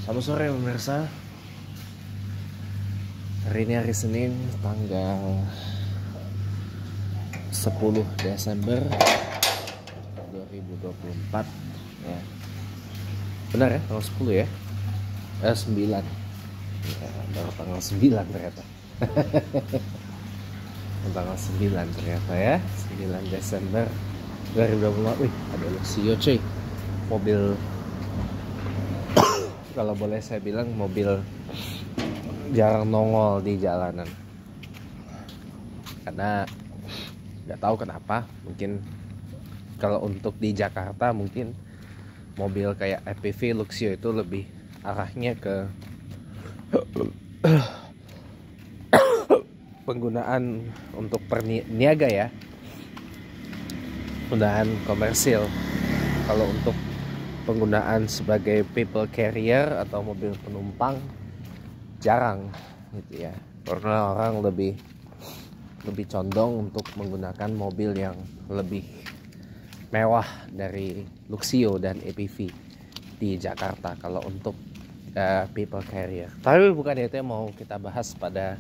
Selamat sore pemirsa. Hari ini hari Senin tanggal 10 Desember 2024 ya. Benar ya, tanggal 10 ya? 9 ya, baru tanggal 9 ternyata. Tanggal 9 ternyata ya, 9 Desember 2024. Wih, ada Luxio cuy. Mobil, kalau boleh saya bilang mobil jarang nongol di jalanan, karena nggak tahu kenapa. Mungkin kalau untuk di Jakarta mungkin mobil kayak EPV Luxio itu lebih arahnya ke penggunaan untuk perniaga ya, penggunaan komersil. Kalau untuk penggunaan sebagai people carrier atau mobil penumpang jarang gitu ya, karena orang lebih condong untuk menggunakan mobil yang lebih mewah dari Luxio dan EPV di Jakarta kalau untuk people carrier. Tapi bukan itu yang mau kita bahas pada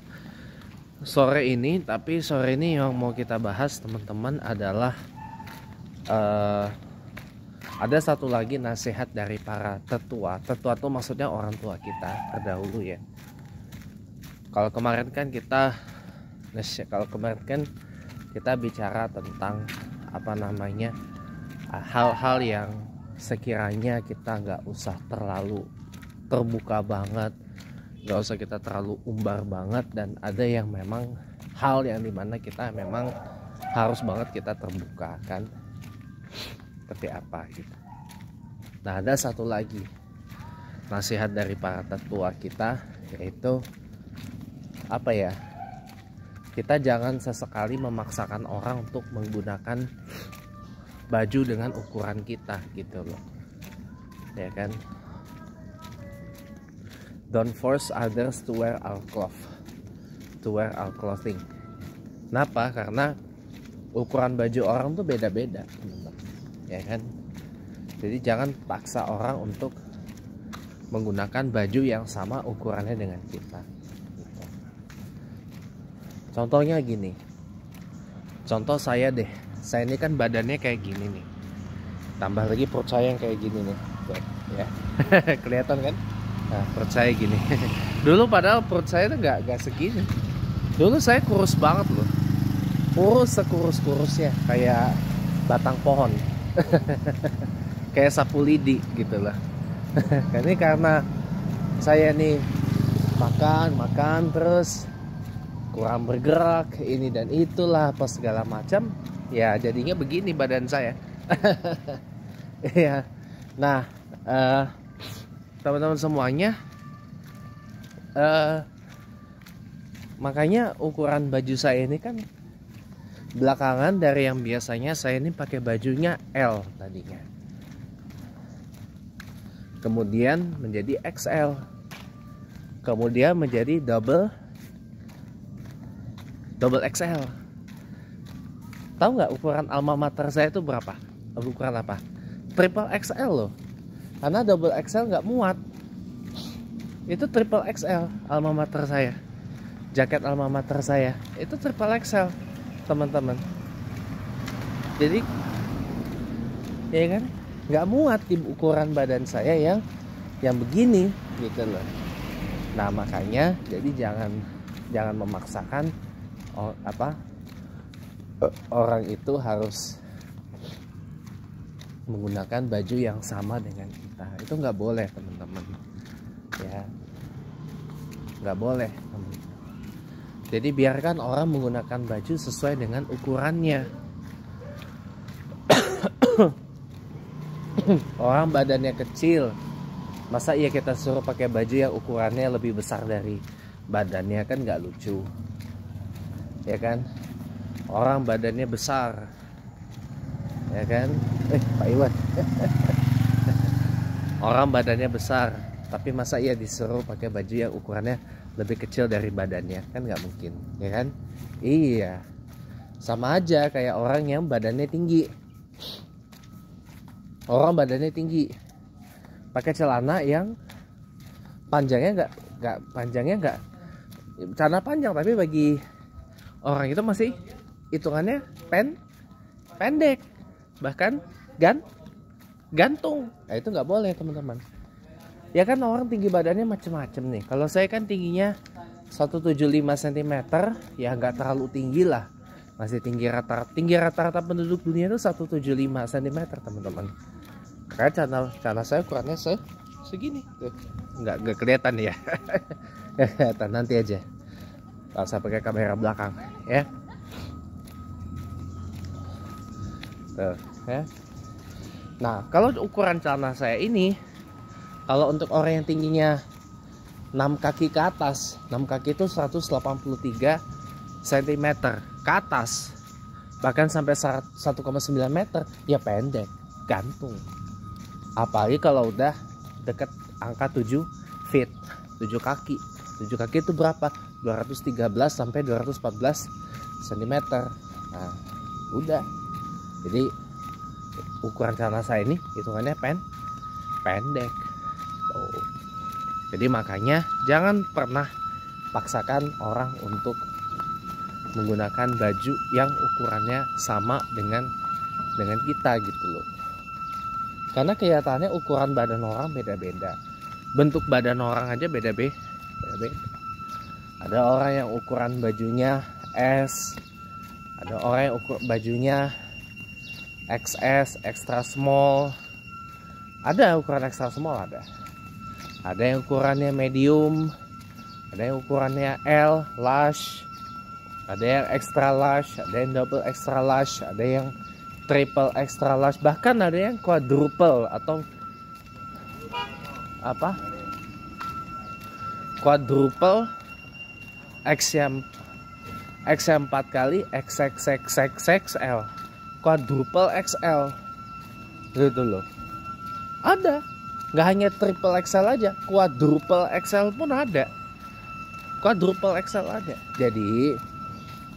sore ini. Tapi sore ini yang mau kita bahas teman-teman adalah ada satu lagi nasihat dari para tetua. Tetua itu maksudnya orang tua kita terdahulu ya. Kalau kemarin kan kita bicara tentang hal-hal yang sekiranya kita nggak usah terlalu terbuka banget, nggak usah kita terlalu umbar banget, dan ada yang memang hal yang dimana kita memang harus banget kita terbuka kan, seperti apa gitu. Nah, ada satu lagi nasihat dari para tetua kita, yaitu kita jangan sesekali memaksakan orang untuk menggunakan baju dengan ukuran kita gitu loh, ya kan. Don't force others to wear our clothing. Kenapa? Karena ukuran baju orang tuh beda-beda, teman-teman, ya kan. Jadi jangan paksa orang untuk menggunakan baju yang sama ukurannya dengan kita. Contohnya gini, contoh saya deh, saya ini kan badannya kayak gini nih, tambah lagi perut saya yang kayak gini nih, ya. Kelihatan kan? Nah, perut saya gini. Dulu padahal perut saya tuh nggak segini. Dulu saya kurus banget loh, kurus sekurus-kurusnya kayak batang pohon. Kayak sapu lidi gitu lah. Ini karena saya nih makan terus kurang bergerak, ini dan itulah apa segala macam, ya jadinya begini badan saya. Ya. Nah, teman-teman semuanya, makanya ukuran baju saya ini kan belakangan dari yang biasanya saya ini pakai bajunya L tadinya, kemudian menjadi XL, kemudian menjadi double XL. Tahu nggak ukuran alma mater saya itu berapa? Ukuran apa? Triple XL loh. Karena double XL nggak muat. Itu triple XL alma mater saya. Jaket alma mater saya itu triple XL, teman-teman. Jadi ya kan, nggak muat di ukuran badan saya yang begini gitu loh. Nah, makanya jadi jangan memaksakan orang itu harus menggunakan baju yang sama dengan kita. Itu nggak boleh, teman-teman, ya, nggak boleh, teman. Jadi biarkan orang menggunakan baju sesuai dengan ukurannya. Orang badannya kecil, masa iya kita suruh pakai baju yang ukurannya lebih besar dari badannya? Kan nggak lucu, ya kan. Orang badannya besar, ya kan. Pak Iwan. Orang badannya besar, tapi masa iya disuruh pakai baju yang ukurannya lebih kecil dari badannya? Kan nggak mungkin, ya kan. Iya, sama aja kayak orang yang badannya tinggi. Orang badannya tinggi pakai celana yang panjangnya nggak celana panjang, tapi bagi orang itu masih hitungannya pendek, bahkan gantung. Nah, itu nggak boleh teman-teman. Ya kan orang tinggi badannya macem-macem nih. Kalau saya kan tingginya 175 cm, ya nggak terlalu tinggi lah. Masih tinggi rata-rata penduduk dunia itu 175 cm teman-teman. Karena celana saya ukurannya segini tuh. Nggak kelihatan ya. Kelihatan nanti aja. Kalau saya pakai kamera belakang ya. Tuh, ya. Nah, kalau ukuran celana saya ini, kalau untuk orang yang tingginya 6 kaki ke atas, 6 kaki itu 183 cm ke atas, bahkan sampai 1,9 meter, ya pendek, gantung. Apalagi kalau udah deket angka 7 feet, 7 kaki. 7 kaki itu berapa? 213 sampai 214 cm. Nah, udah. Jadi ukuran celana saya ini hitungannya pendek. Tuh. Jadi makanya jangan pernah paksakan orang untuk menggunakan baju yang ukurannya sama dengan kita gitu loh. Karena kelihatannya ukuran badan orang beda-beda. Bentuk badan orang aja beda-beda. Ada orang yang ukuran bajunya S, ada orang yang bajunya XS, extra small. Ada ukuran extra small, ada yang ukurannya medium, ada yang ukurannya L, large, ada yang extra large, ada yang double extra large, ada yang triple extra large, bahkan ada yang quadruple atau apa? Quadruple X yang 4 kali XXXXXL, quadruple XL gitu loh. Ada, nggak hanya triple XL aja, quadruple XL pun ada, quadruple XL ada. Jadi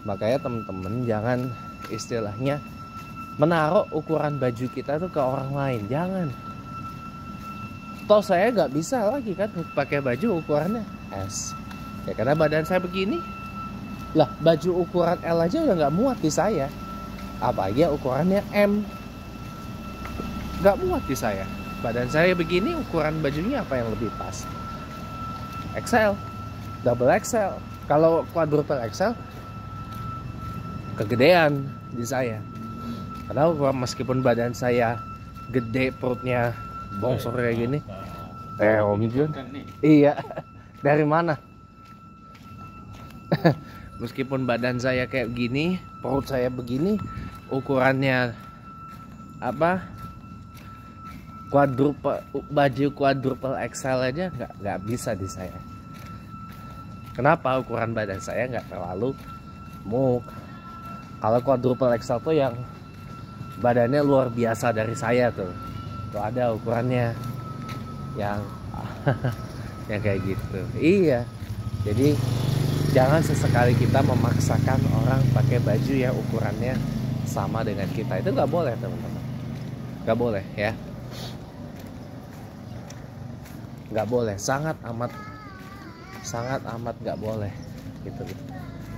makanya temen-temen jangan istilahnya menaruh ukuran baju kita tuh ke orang lain, jangan. Toh saya nggak bisa lagi kan pakai baju ukurannya S, ya karena badan saya begini lah. Baju ukuran L aja udah nggak muat di saya, apalagi ukurannya M, nggak muat di saya. Badan saya begini, ukuran bajunya apa yang lebih pas? XL, double XL. Kalau quadruple XL kegedean di saya. Karena meskipun badan saya gede, perutnya bongsor kayak gini. Om Jun. Iya. Dari mana? Meskipun badan saya kayak gini, perut saya begini, ukurannya apa? Baju quadruple XL aja nggak bisa di saya. Kenapa? Ukuran badan saya nggak terlalu gemuk. Kalau quadruple XL tuh yang badannya luar biasa dari saya tuh ada ukurannya yang yang kayak gitu. Iya. Jadi jangan sesekali kita memaksakan orang pakai baju yang ukurannya sama dengan kita. Itu nggak boleh teman-teman. Nggak boleh ya. Nggak boleh, sangat amat nggak boleh gitu.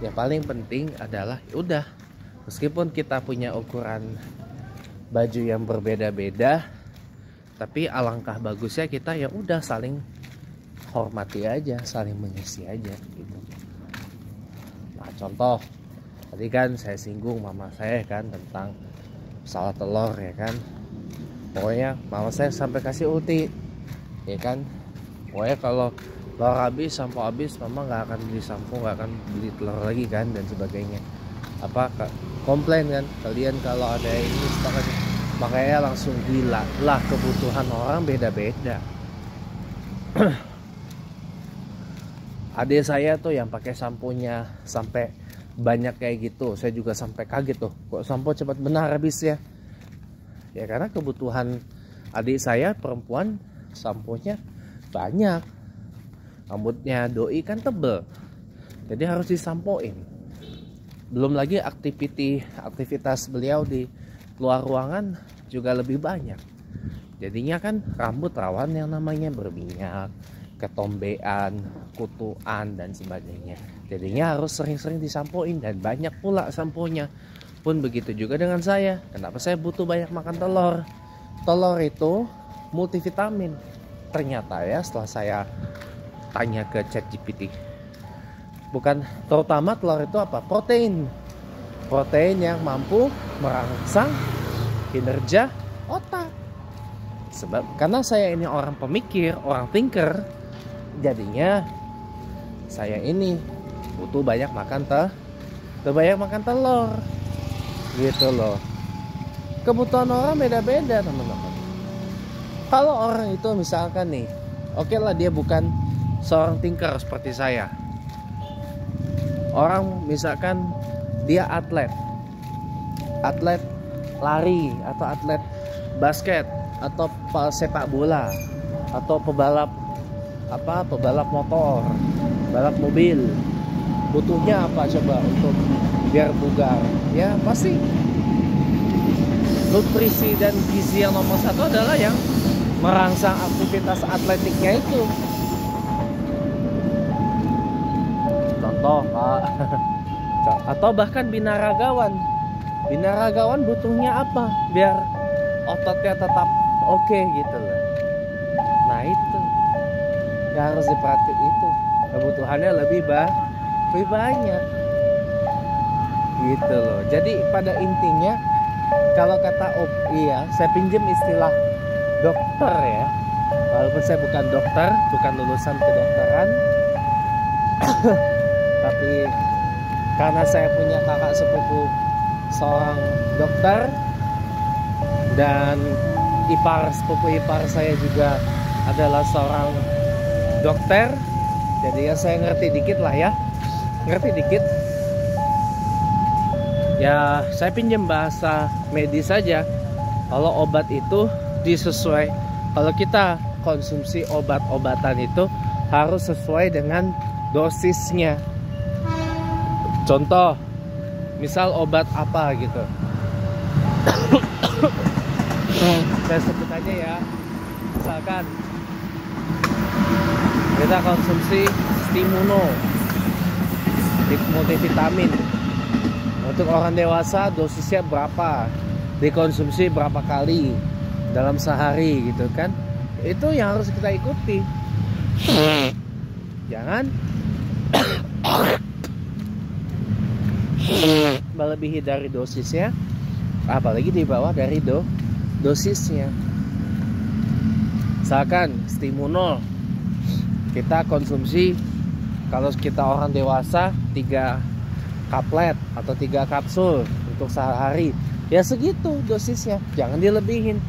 Yang paling penting adalah udah, meskipun kita punya ukuran baju yang berbeda-beda, tapi alangkah bagusnya kita ya udah saling hormati aja, saling mengisi aja gitu. Nah contoh tadi kan saya singgung mama saya kan tentang salad telur ya kan. Pokoknya mama saya sampai kasih uti ya kan. Pokoknya kalau telur habis, sampo habis, mama nggak akan beli sampo, nggak akan beli telur lagi kan, dan sebagainya. Apa komplain kan kalian kalau ada ini stok. Makanya langsung gila lah, kebutuhan orang beda-beda. Adik saya tuh yang pakai samponya sampai banyak kayak gitu, saya juga sampai kaget tuh, kok sampo cepat benar habis ya. Ya karena kebutuhan adik saya perempuan samponya banyak. Rambutnya doi kan tebel, jadi harus disampoin. Belum lagi aktivitas beliau di luar ruangan juga lebih banyak. Jadinya kan rambut rawan yang namanya berminyak, ketombean, kutuan dan sebagainya. Jadinya harus sering-sering disampoin dan banyak pula samponya. Pun begitu juga dengan saya. Kenapa saya butuh banyak makan telur? Telur itu multivitamin. Ternyata ya setelah saya tanya ke ChatGPT, bukan, terutama telur itu apa? Protein. Protein yang mampu merangsang kinerja otak. Sebab karena saya ini orang pemikir, orang thinker, jadinya saya ini butuh banyak makan telur gitu loh. Kebutuhan orang beda-beda teman-teman. Kalau orang itu misalkan nih, oke lah dia bukan seorang thinker seperti saya. Orang misalkan dia atlet lari atau atlet basket atau sepak bola atau pebalap motor, balap mobil, butuhnya apa coba untuk biar bugar? Ya pasti nutrisi dan gizi yang nomor satu adalah yang merangsang aktivitas atletiknya itu. Contoh atau bahkan binaragawan butuhnya apa biar ototnya tetap oke gitu loh. Nah itu yang harus diperhatiin, itu kebutuhannya lebih banyak gitu loh. Jadi pada intinya kalau kata saya pinjam istilah dokter ya, walaupun saya bukan dokter, bukan lulusan kedokteran tapi karena saya punya kakak sepupu seorang dokter dan sepupu ipar saya juga adalah seorang dokter, jadi ya saya ngerti dikit ya. Saya pinjam bahasa medis saja. Kalau obat itu kalau kita konsumsi obat-obatan itu harus sesuai dengan dosisnya. Contoh, misal obat apa gitu, saya sebut aja ya, misalkan kita konsumsi Stimuno multivitamin, untuk orang dewasa dosisnya berapa, dikonsumsi berapa kali dalam sehari gitu kan. Itu yang harus kita ikuti. Jangan melebihi dari dosisnya, apalagi di bawah dari dosisnya. Misalkan Stimuno kita konsumsi, kalau kita orang dewasa 3 kaplet atau 3 kapsul untuk sehari, ya segitu dosisnya, jangan dilebihin.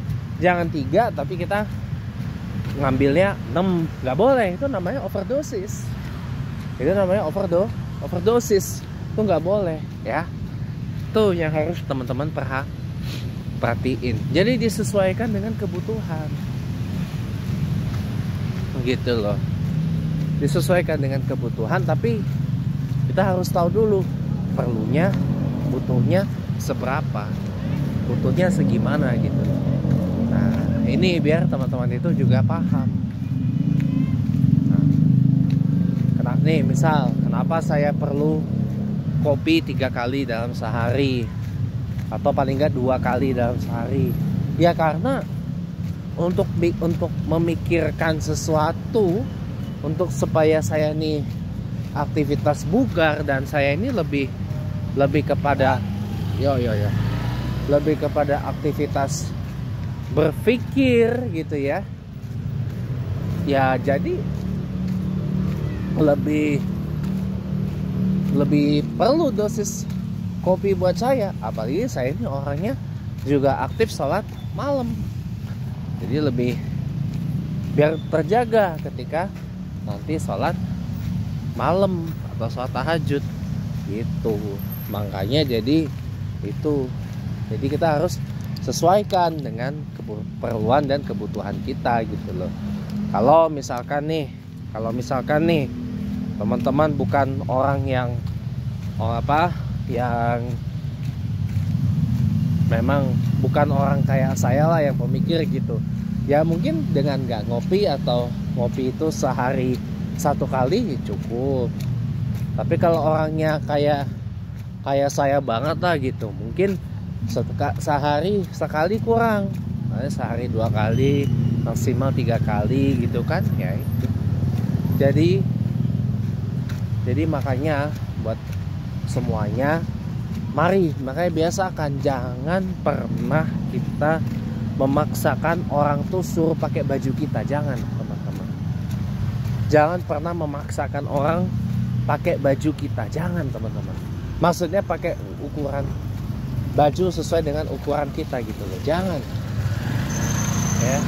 Jangan 3 tapi kita ngambilnya 6, nggak boleh. Itu namanya overdosis. Overdosis itu nggak boleh ya. Tuh yang harus teman-teman perhatiin. Jadi disesuaikan dengan kebutuhan gitu loh. Disesuaikan dengan kebutuhan, tapi kita harus tahu dulu perlunya, butuhnya seberapa, butuhnya segimana gitu. Nah ini biar teman-teman itu juga paham. Nah, misal kenapa saya perlu kopi 3 kali dalam sehari, atau paling nggak 2 kali dalam sehari? Ya karena untuk memikirkan sesuatu, untuk supaya saya nih aktivitas bugar, dan saya ini lebih kepada lebih kepada aktivitas berpikir gitu ya. Ya jadi lebih perlu dosis kopi buat saya. Apalagi saya ini orangnya juga aktif sholat malam, jadi lebih biar terjaga ketika nanti sholat malam atau sholat tahajud gitu. Makanya jadi kita harus sesuaikan dengan keperluan dan kebutuhan kita gitu loh. Kalau misalkan nih teman-teman bukan orang yang memang bukan orang kayak saya lah yang pemikir gitu. Ya mungkin dengan nggak ngopi atau ngopi itu sehari 1 kali cukup. Tapi kalau orangnya kayak saya banget lah gitu, mungkin sehari sekali kurang, sehari 2 kali, maksimal 3 kali gitu kan ya itu. Jadi makanya buat semuanya, makanya biasakan, jangan pernah kita memaksakan orang tuh suruh pakai baju kita. Jangan teman-teman, jangan pernah memaksakan orang pakai baju kita. Jangan teman-teman, maksudnya pakai ukuran baju sesuai dengan ukuran kita gitu loh. Jangan ya.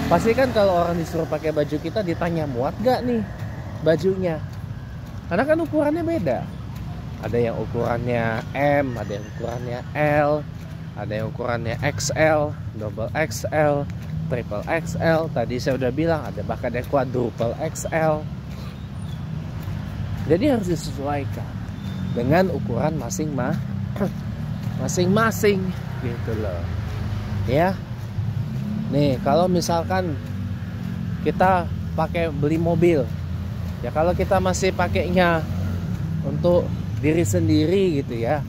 Pasti kan kalau orang disuruh pakai baju kita ditanya muat gak nih bajunya, karena kan ukurannya beda. Ada yang ukurannya M, ada yang ukurannya L, ada yang ukurannya XL, double XL, triple XL. Tadi saya udah bilang ada bahkan yang quadruple XL. Jadi harus disesuaikan dengan ukuran masing-masing gitu loh. Ya. Nih, kalau misalkan kita beli mobil, ya kalau kita masih pakainya untuk diri sendiri gitu ya.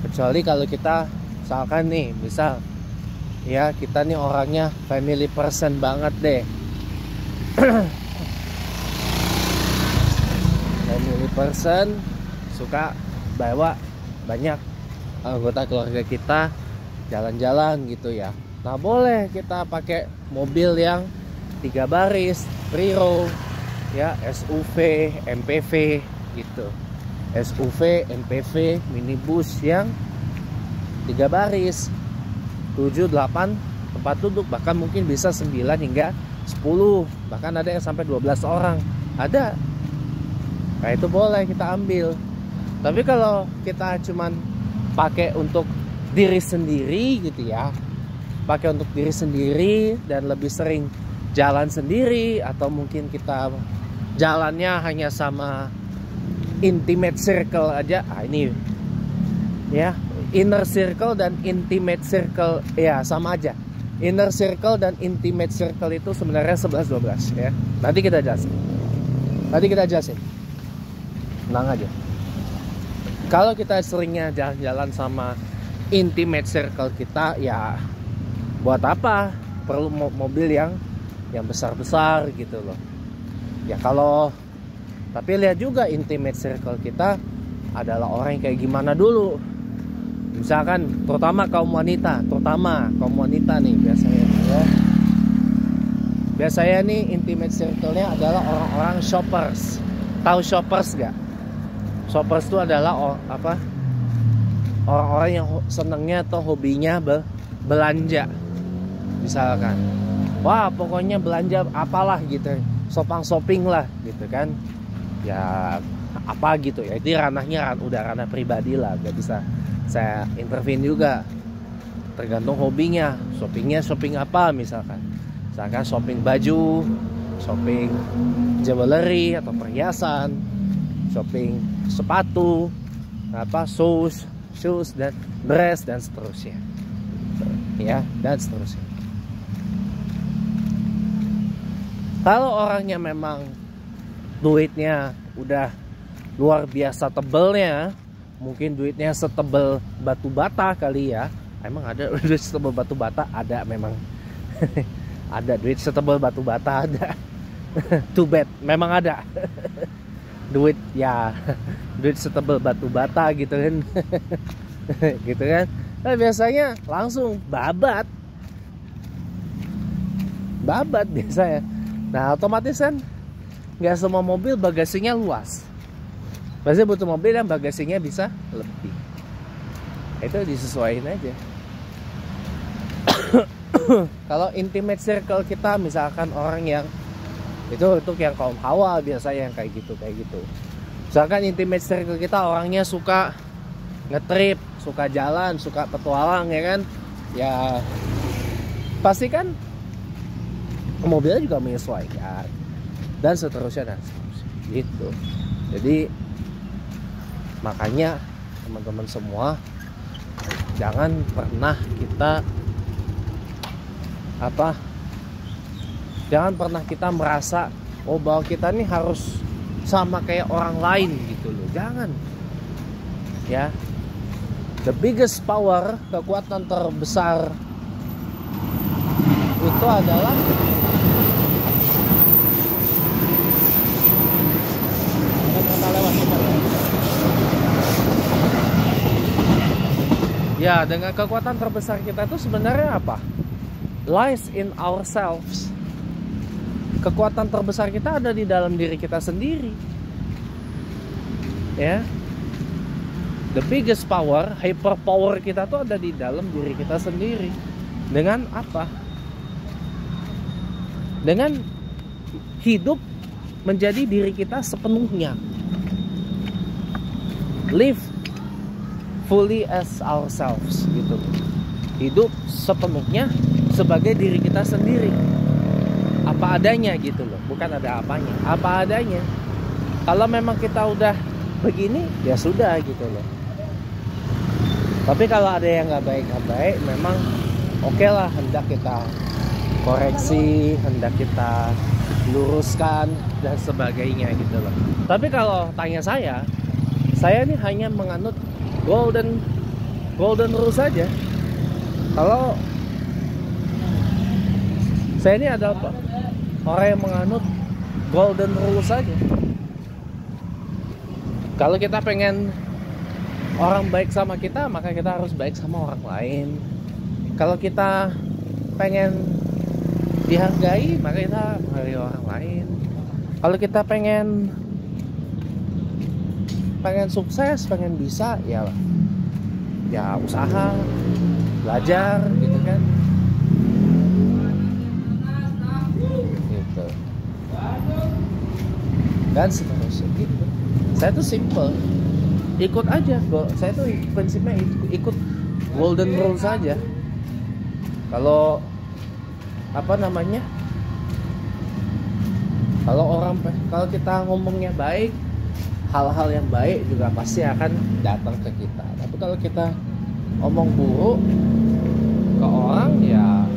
Kecuali kalau kita misalkan nih, ya kita nih orangnya family person banget deh. Family person, suka bawa banyak anggota keluarga kita jalan-jalan gitu ya. Nah boleh kita pakai mobil yang 3 baris, 3 row ya, SUV, MPV gitu. SUV, MPV, minibus yang 3 baris, 7, 8 tempat duduk, bahkan mungkin bisa 9 hingga 10, bahkan ada yang sampai 12 orang ada. Nah itu boleh kita ambil. Tapi kalau kita cuman pakai untuk diri sendiri gitu ya, pakai untuk diri sendiri dan lebih sering jalan sendiri, atau mungkin kita jalannya hanya sama intimate circle aja. Ini ya, inner circle dan intimate circle ya sama aja. Inner circle dan intimate circle itu sebenarnya 11-12 ya. Nanti kita jelasin. Tenang aja. Kalau kita seringnya jalan-jalan sama intimate circle kita, ya buat apa perlu mobil yang besar-besar gitu loh. Ya tapi lihat juga intimate circle kita adalah orang yang kayak gimana dulu. Misalkan terutama kaum wanita nih biasanya ya. Biasanya nih intimate circle-nya adalah orang-orang shoppers. Tahu shoppers gak? Shoppers itu adalah orang-orang yang senangnya atau hobinya belanja. Misalkan, wah pokoknya belanja apalah gitu, shopping lah gitu kan. Ya apa gitu ya, itu ranahnya udah ranah pribadi lah, gak bisa saya intervene juga. Tergantung hobinya, shopping apa misalkan shopping baju, shopping jewelry atau perhiasan, shopping sepatu, shoes dan dress dan seterusnya ya, dan seterusnya. Kalau orangnya memang duitnya udah luar biasa tebelnya, mungkin duitnya setebel batu bata kali ya. Emang ada duit setebel batu bata? Ada memang. Ada duit setebel batu bata, ada. Too bad, memang ada. Duit setebel batu bata gitu kan. Gitu kan. Nah, biasanya langsung babat biasanya. Nah otomatis kan nggak semua mobil bagasinya luas. Biasanya butuh mobil yang bagasinya bisa lebih. Itu disesuaikan aja. Kalau intimate circle kita misalkan orang yang itu yang kaum hawa biasanya yang kayak gitu. Misalkan intimate circle kita orangnya suka ngetrip, suka jalan, suka petualang ya kan. Ya pasti kan mobilnya juga menyesuaikan dan seterusnya gitu. Jadi makanya teman-teman semua, jangan pernah kita Jangan pernah kita merasa oh bahwa kita nih harus sama kayak orang lain gitu loh. Jangan. Ya. The biggest power, kekuatan terbesar itu adalah ya, dengan kekuatan terbesar kita itu sebenarnya apa? Lies in ourselves. Kekuatan terbesar kita ada di dalam diri kita sendiri. Ya. The biggest power, hyper power kita tuh ada di dalam diri kita sendiri. Dengan apa? Dengan hidup menjadi diri kita sepenuhnya. Live fully as ourselves gitu. Hidup sepenuhnya sebagai diri kita sendiri. Apa adanya gitu loh. Bukan ada apanya. Apa adanya. Kalau memang kita udah begini, ya sudah gitu loh. Tapi kalau ada yang nggak baik, memang oke lah, hendak kita koreksi, hendak kita luruskan dan sebagainya gitu loh. Tapi kalau tanya saya ini hanya menganut golden rule saja. Kalau saya ini adalah orang yang menganut golden rule saja. Kalau kita pengen orang baik sama kita, maka kita harus baik sama orang lain. Kalau kita pengen dihargai, maka kita menghargai orang lain. Kalau kita pengen sukses, pengen bisa, ya usaha, belajar gitu kan. Gitu. Dan seterusnya gitu. Saya tuh simple. Ikut aja. Saya tuh prinsipnya ikut golden rule saja. Kalau kalau kita ngomongnya baik, hal-hal yang baik juga pasti akan datang ke kita. Tapi kalau kita ngomong buruk ke orang, ya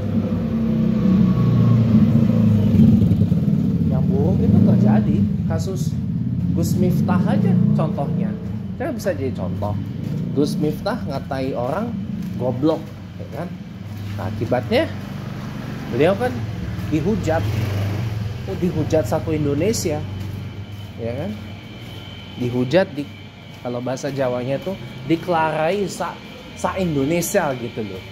yang buruk itu terjadi. Kasus Gus Miftah aja contohnya, kita bisa jadi contoh. Gus Miftah ngatai orang goblok, ya kan? Nah, akibatnya beliau kan dihujat satu Indonesia, ya kan? Dihujat, kalau bahasa Jawanya tuh diklarai sa Indonesia gitu loh.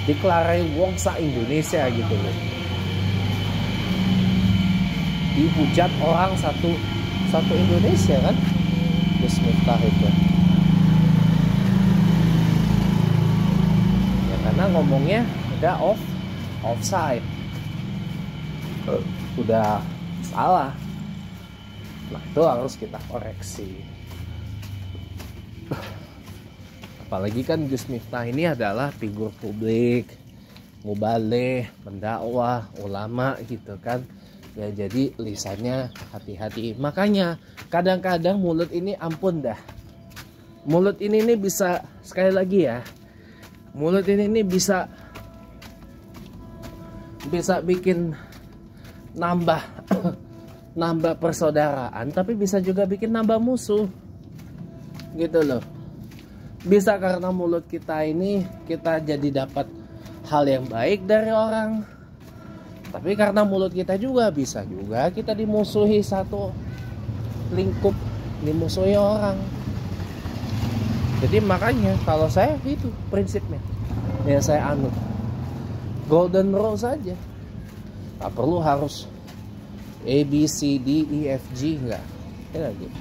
Diklarai wong sa Indonesia gitu loh. Dihujat orang satu Indonesia kan, Gus Miftah itu. Ya karena ngomongnya udah offside. Udah salah. Nah, itu harus kita koreksi. Apalagi kan Gus Miftah ini adalah figur publik, mubaleh, pendakwah, ulama gitu kan. Ya jadi lisannya hati-hati. Makanya kadang-kadang mulut ini ampun dah. Mulut ini nih bisa, sekali lagi ya, mulut ini bisa bikin nambah persaudaraan, tapi bisa juga bikin nambah musuh gitu loh. Bisa karena mulut kita ini kita jadi dapat hal yang baik dari orang, tapi karena mulut kita juga bisa juga kita dimusuhi satu lingkup, dimusuhi orang. Jadi makanya kalau saya itu prinsipnya yang saya anut, golden rule saja. Tak perlu harus A, B, C, D, E, F, G, enggak. Ya gitu.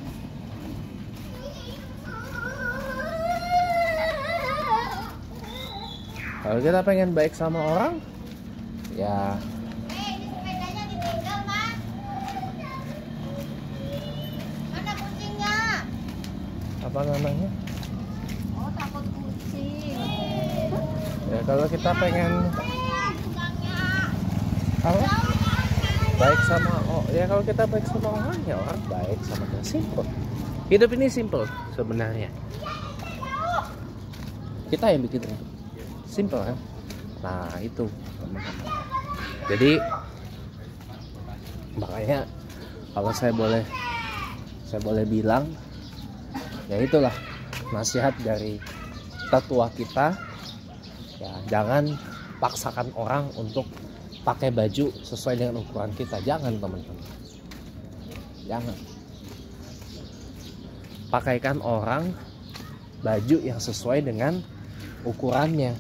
Kalau kita pengen baik sama orang, ya sepedanya ditinggal, Mas. Mana kucingnya? apa namanya? Oh, takut kucing. Ya kalau kita pengen Tukangnya. apa? Baik sama ya kalau kita baik sama orang, ya orang baik sama kita. Simple. Hidup ini simple sebenarnya. Kita yang bikin itu simple kan. Nah itu. Jadi Makanya kalau saya boleh bilang, ya itulah nasihat dari tetua kita, ya jangan paksakan orang untuk pakai baju sesuai dengan ukuran kita. Jangan teman-teman, jangan pakaikan orang baju yang sesuai dengan ukurannya.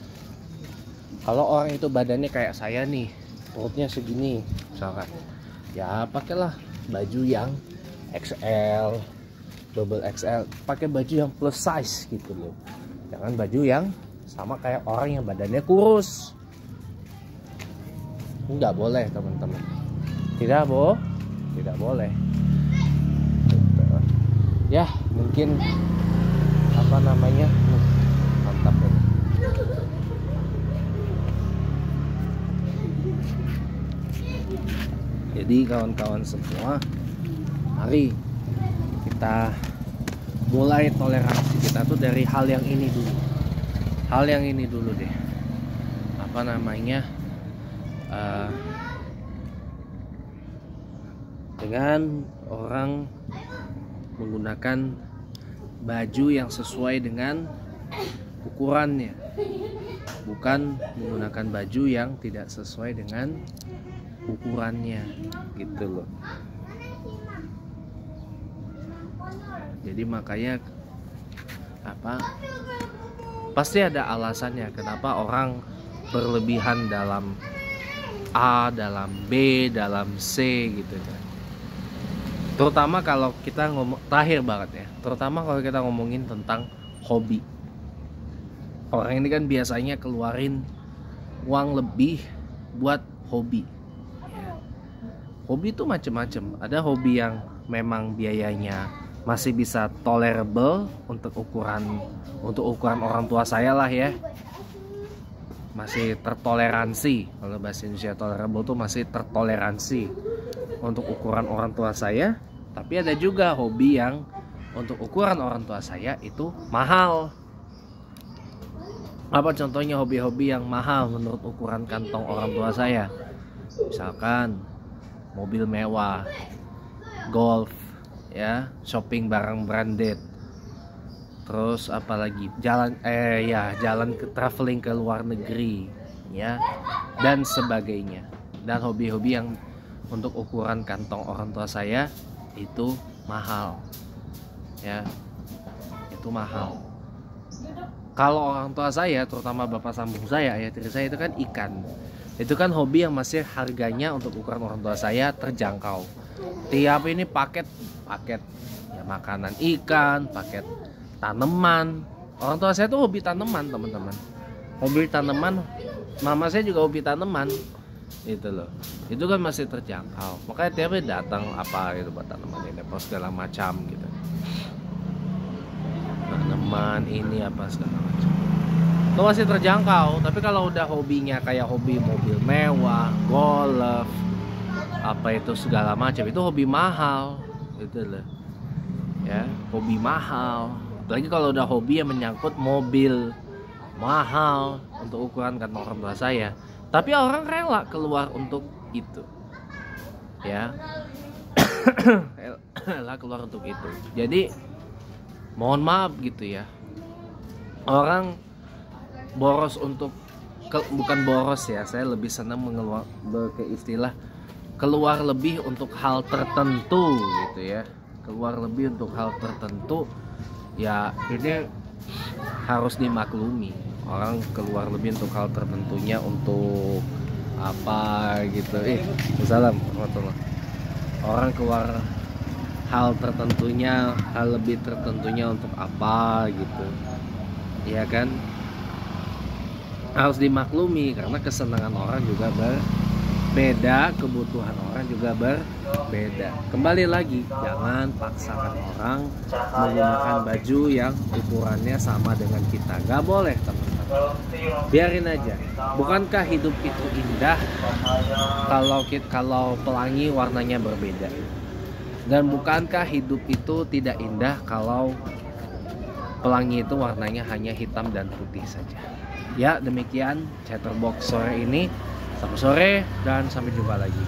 Kalau orang itu badannya kayak saya nih, perutnya segini misalkan, ya pakailah baju yang XL, double XL, pakai baju yang plus size gitu loh. Jangan baju yang sama kayak orang yang badannya kurus. Nggak boleh teman-teman, tidak boleh gitu. Ya mungkin apa namanya, mantap ini. Jadi kawan-kawan semua, mari kita mulai toleransi kita tuh dari hal yang ini dulu. Hal yang ini dulu deh. Apa namanya? Dengan orang menggunakan baju yang sesuai dengan ukurannya, bukan menggunakan baju yang tidak sesuai dengan ukurannya gitu loh. Jadi makanya pasti ada alasannya kenapa orang berlebihan dalam A, dalam B, dalam C gitu kan. Terutama kalau kita terakhir banget ya, terutama kalau kita ngomongin tentang hobi. Orang ini kan biasanya keluarin uang lebih buat hobi. Hobi itu macam-macam. Ada hobi yang memang biayanya masih bisa tolerable untuk ukuran orang tua saya lah ya. Masih tertoleransi. Kalau bahasa Indonesia tolerable tuh masih tertoleransi untuk ukuran orang tua saya. Tapi ada juga hobi yang untuk ukuran orang tua saya itu mahal. Apa contohnya hobi-hobi yang mahal menurut ukuran kantong orang tua saya? Misalkan mobil mewah, golf, ya, shopping barang branded, terus apalagi jalan ke traveling ke luar negeri, ya, dan sebagainya. Dan hobi-hobi yang untuk ukuran kantong orang tua saya itu mahal, ya, itu mahal. Kalau orang tua saya, terutama bapak sambung saya, ayah tiri saya, itu kan ikan. Itu kan hobi yang masih harganya untuk ukuran orang tua saya terjangkau. Tiap ini paket ya, makanan ikan, paket tanaman. Orang tua saya tuh hobi tanaman teman-teman. Hobi tanaman, mama saya juga hobi tanaman. Itu loh. Itu kan masih terjangkau. Makanya tiap hari datang apa gitu buat tanaman ini, apa segala macam gitu. Tanaman ini apa segala macam. Itu masih terjangkau. Tapi kalau udah hobinya kayak hobi mobil mewah, golf, apa itu segala macam, itu hobi mahal gitu loh. Ya, hobi mahal. Apalagi kalau udah hobi yang menyangkut mobil mahal untuk ukuran kantong orang tua saya. Tapi orang rela keluar untuk itu. Ya. Rela keluar untuk itu. Jadi mohon maaf gitu ya. Orang boros untuk bukan boros ya, saya lebih senang ke istilah keluar lebih untuk hal tertentu gitu ya. Keluar lebih untuk hal tertentu, ya ini harus dimaklumi. Orang keluar lebih untuk hal tertentunya untuk apa gitu. Assalamualaikum warahmatullahi. Orang keluar hal tertentunya, hal lebih tertentunya untuk apa gitu, ya kan? Harus dimaklumi karena kesenangan orang juga berbeda, kebutuhan orang juga berbeda. Kembali lagi, jangan paksakan orang menggunakan baju yang ukurannya sama dengan kita. Gak boleh teman-teman, biarin aja. Bukankah hidup itu indah kalau pelangi warnanya berbeda? Dan bukankah hidup itu tidak indah kalau pelangi itu warnanya hanya hitam dan putih saja? Ya, demikian Chatterbox sore ini. Selamat sore dan sampai jumpa lagi.